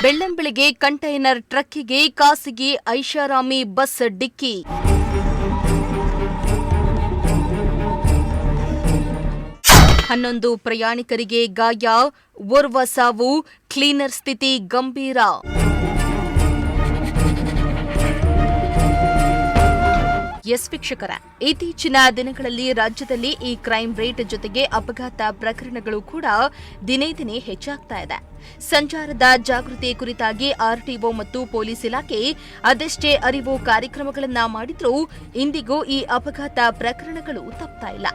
ಬೆಳ್ಳಂಬೆಳಗ್ಗೆ container ಟ್ರಕ್ಕಿಗೆ ಖಾಸಗಿ ಐಷಾರಾಮಿ bus ಡಿಕ್ಕಿ. ಹನ್ನೊಂದು ಪ್ರಯಾಣಿಕರಿಗೆ ಗಾಯ, ಓರ್ವ ಸಾವು, ಕ್ಲೀನರ್ ಸ್ಥಿತಿ ಗಂಭೀರ. ಎಸ್ ವೀಕ್ಷಕರ, ಇತ್ತೀಚಿನ ದಿನಗಳಲ್ಲಿ ರಾಜ್ಯದಲ್ಲಿ ಈ ಕ್ರೈಂ ರೇಟ್ ಜೊತೆಗೆ ಅಪಘಾತ ಪ್ರಕರಣಗಳು ಕೂಡ ದಿನೇ ದಿನೇ ಹೆಚ್ಚಾಗ್ತಾ ಇದೆ. ಸಂಚಾರದ ಜಾಗೃತಿ ಕುರಿತಾಗಿ ಆರ್ಟಿಒ ಮತ್ತು ಪೊಲೀಸ್ ಇಲಾಖೆ ಅದೆಷ್ಟೇ ಅರಿವು ಕಾರ್ಯಕ್ರಮಗಳನ್ನ ಮಾಡಿದ್ರೂ ಇಂದಿಗೂ ಈ ಅಪಘಾತ ಪ್ರಕರಣಗಳು ತಪ್ತಾ ಇಲ್ಲ.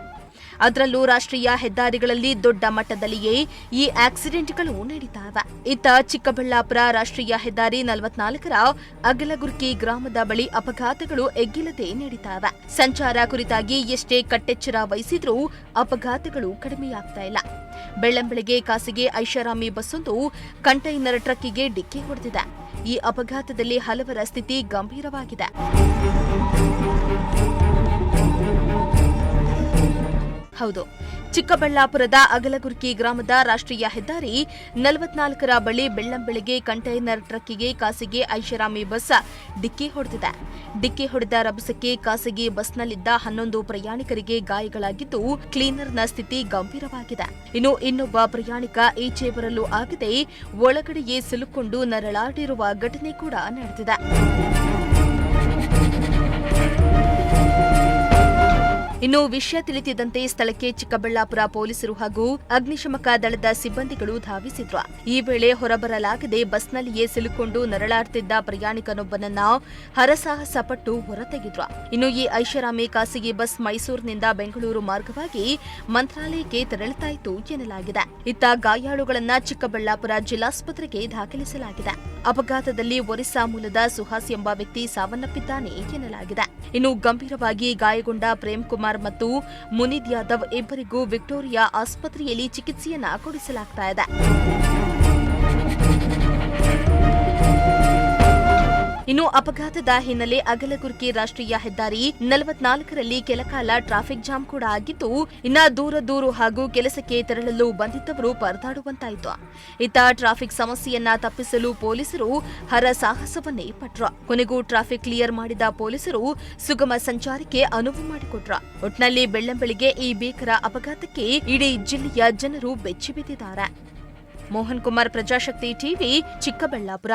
ಅದರಲ್ಲೂ ರಾಷ್ಟ್ರೀಯ ಹೆದ್ದಾರಿಗಳಲ್ಲಿ ದೊಡ್ಡ ಮಟ್ಟದಲ್ಲಿಯೇ ಈ ಆಕ್ಸಿಡೆಂಟ್ಗಳು ನಡೀತಾವೆ. ಇತ್ತ ಚಿಕ್ಕಬಳ್ಳಾಪುರ ರಾಷ್ಟ್ರೀಯ ಹೆದ್ದಾರಿ 44ರ ಅಗಲಗುರ್ಕಿ ಗ್ರಾಮದ ಬಳಿ ಅಪಘಾತಗಳು ಎಗ್ಗಿಲ್ಲದೆ ನಡೀತಾವೆ. ಸಂಚಾರ ಕುರಿತಾಗಿ ಎಷ್ಟೇ ಕಟ್ಟೆಚ್ಚರ ವಹಿಸಿದ್ರೂ ಅಪಘಾತಗಳು ಕಡಿಮೆಯಾಗ್ತಾ ಇಲ್ಲ. ಬೆಳ್ಳಂಬೆಳಗ್ಗೆ ಖಾಸಗಿ ಐಷಾರಾಮಿ ಬಸ್ಸೊಂದು ಕಂಟೈನರ್ ಟ್ರಕ್ಕಿಗೆ ಡಿಕ್ಕಿ ಹೊಡೆದಿದೆ. ಈ ಅಪಘಾತದಲ್ಲಿ ಹಲವರ ಸ್ಥಿತಿ ಗಂಭೀರವಾಗಿದೆ. ಹೌದು, ಚಿಕ್ಕಬಳ್ಳಾಪುರದ ಅಗಲಗುರ್ಕಿ ಗ್ರಾಮದ ರಾಷ್ಟ್ರೀಯ ಹೆದ್ದಾರಿ 44ರ ಬಳಿ ಬೆಳ್ಳಂಬೆಳಗ್ಗೆ ಕಂಟೈನರ್ ಟ್ರಕ್ಕಿಗೆ ಖಾಸಗಿ ಐಷಾರಾಮಿ ಬಸ್ ಡಿಕ್ಕಿ ಹೊಡೆದಿದೆ. ಡಿಕ್ಕಿ ಹೊಡೆದ ರಭಸಕ್ಕೆ ಖಾಸಗಿ ಬಸ್ನಲ್ಲಿದ್ದ 11 ಪ್ರಯಾಣಿಕರಿಗೆ ಗಾಯಗಳಾಗಿದ್ದು, ಕ್ಲೀನರ್ನ ಸ್ಥಿತಿ ಗಂಭೀರವಾಗಿದೆ. ಇನ್ನು ಇನ್ನೊಬ್ಬ ಪ್ರಯಾಣಿಕ ಈಚೆ ಬರಲು ಆಗದೆ ಒಳಗಡೆಯೇ ಸಿಲುಕೊಂಡು ನರಳಾಡಿರುವ ಘಟನೆ ಕೂಡ ನಡೆದಿದೆ. ಇನ್ನು ವಿಷಯ ತಿಳಿದಿದ್ದಂತೆ ಸ್ಥಳಕ್ಕೆ ಚಿಕ್ಕಬಳ್ಳಾಪುರ ಪೊಲೀಸರು ಹಾಗೂ ಅಗ್ನಿಶಮಕ ದಳದ ಸಿಬ್ಬಂದಿಗಳು ಧಾವಿಸಿದ್ರು. ಈ ವೇಳೆ ಹೊರಬರಲಾಗದೆ ಬಸ್ನಲ್ಲಿಯೇ ಸಿಲುಕೊಂಡು ನರಳಾಡ್ತಿದ್ದ ಪ್ರಯಾಣಿಕನೊಬ್ಬನನ್ನ ಹರಸಾಹಸ ಪಟ್ಟು ಹೊರತೆಗೆದ್ರು. ಇನ್ನು ಈ ಐಷಾರಾಮಿ ಖಾಸಗಿ ಬಸ್ ಮೈಸೂರಿನಿಂದ ಬೆಂಗಳೂರು ಮಾರ್ಗವಾಗಿ ಮಂತ್ರಾಲಯಕ್ಕೆ ತೆರಳುತ್ತಾ ಇತ್ತು ಎನ್ನಲಾಗಿದೆ. ಇತ್ತ ಗಾಯಾಳುಗಳನ್ನ ಚಿಕ್ಕಬಳ್ಳಾಪುರ ಜಿಲ್ಲಾಸ್ಪತ್ರೆಗೆ ದಾಖಲಿಸಲಾಗಿದೆ. ಅಪಘಾತದಲ್ಲಿ ಒರಿಸ್ಸಾ ಮೂಲದ ಸುಹಾಸ್ ಎಂಬ ವ್ಯಕ್ತಿ ಸಾವನ್ನಪ್ಪಿದ್ದಾನೆ ಎನ್ನಲಾಗಿದೆ. ಇನ್ನು ಗಂಭೀರವಾಗಿ ಗಾಯಗೊಂಡ ಪ್ರೇಮ್ ಕುಮಾರ್ ಮತ್ತು ಮುನಿದ್ ಯಾದವ್ ಇಬ್ಬರಿಗೂ ವಿಕ್ಟೋರಿಯಾ ಆಸ್ಪತ್ರೆಯಲ್ಲಿ ಚಿಕಿತ್ಸೆಯನ್ನ ಕೊಡಿಸಲಾಗ್ತಾ ಇದೆ. ಇನ್ನು ಅಪಘಾತದ ಹಿನ್ನೆಲೆ ಅಗಲಗುರ್ಕಿ ರಾಷ್ಟ್ರೀಯ ಹೆದ್ದಾರಿ 44ರಲ್ಲಿ ಕೆಲಕಾಲ ಟ್ರಾಫಿಕ್ ಜಾಮ್ ಕೂಡ ಆಗಿದ್ದು, ಇನ್ನ ದೂರ ಹಾಗೂ ಕೆಲಸಕ್ಕೆ ತೆರಳಲು ಬಂದಿದ್ದವರು ಪರದಾಡುವಂತಾಯಿತು. ಇತ್ತ ಟ್ರಾಫಿಕ್ ಸಮಸ್ಯೆಯನ್ನ ತಪ್ಪಿಸಲು ಪೊಲೀಸರು ಹರಸಾಹಸವನ್ನೇ ಪಟ್ರು. ಕೊನೆಗೂ ಟ್ರಾಫಿಕ್ ಕ್ಲಿಯರ್ ಮಾಡಿದ ಪೊಲೀಸರು ಸುಗಮ ಸಂಚಾರಕ್ಕೆ ಅನುವು ಮಾಡಿಕೊಟ್ರು. ಒಟ್ನಲ್ಲಿ ಬೆಳ್ಳಂಬೆಳಗ್ಗೆ ಈ ಭೀಕರ ಅಪಘಾತಕ್ಕೆ ಇಡೀ ಜಿಲ್ಲೆಯ ಜನರು ಬೆಚ್ಚಿಬಿದ್ದಿದ್ದಾರೆ. ಮೋಹನ್ ಕುಮಾರ್, ಪ್ರಜಾಶಕ್ತಿ ಟಿವಿ, ಚಿಕ್ಕಬಳ್ಳಾಪುರ.